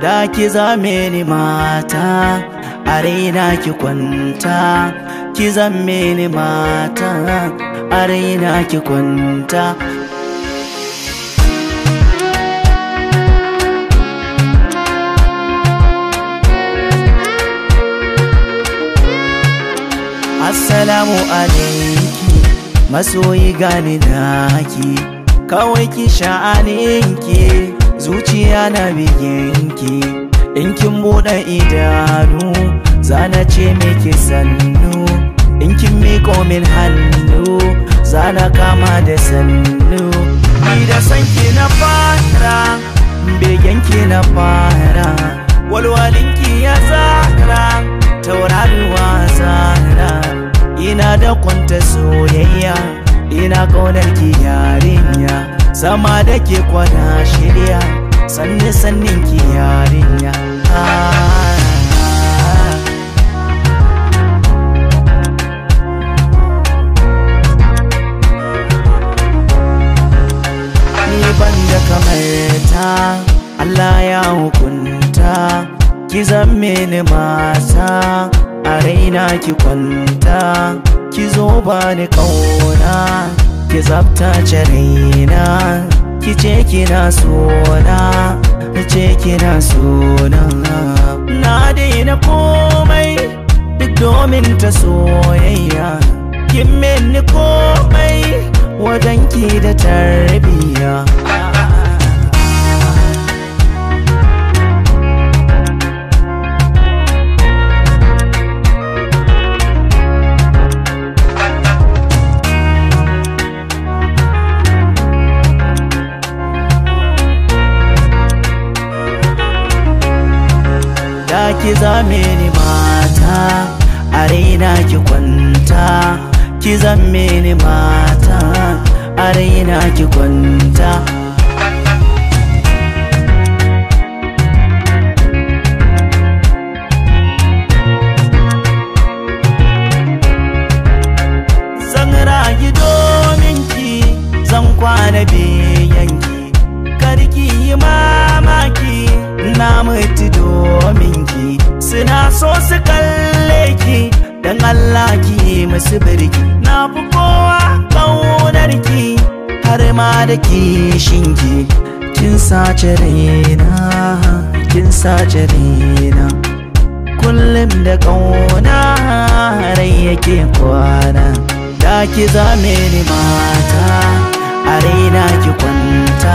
da ki zame ni mata a raina ki kwanta, ki zame ni mata a raina ki kwanta. Assalamu alaiki masoyi gani naki, kawai ki sha'aninki zuciya na biginki. In kin buɗe idanu zana ce miki sannu, in kin miƙo min hannu zana kama da sannu. Ni da sanki na fara, begenki na fara, walwalinki ya zara, tauraruwa zara. Ina da kwanta soyayya, ina ƙaunar ki yarinya, zama da ke kwana shirya, sannin ki yarinya. Ni ban da kamar ta, Allah ya hukunta, ki zame ni mata a raina ki kwanta, ki zo bani kauna, ki tsaftace raina, ki ce kina sona, ce kina sona. Na daina komai duk domin ta soyayya, kin mini komai wajen ki da tarbiya. Da ki zame ni mata a raina ki kwanta, ki zame ni mata a raina ki kwanta. Zan rayu domin ki, zan kwana biyanki, karki yi mamaki na mutu domin ki. Suna so su kalle ki, don Allah ki musu birki. Na fi kowa ƙaunar ki, har ma da kishinki. Kin sace raina, kin sace raina, kullum da ƙauna rai yake kwana. Da ki zame ni mata a raina ki kwanta,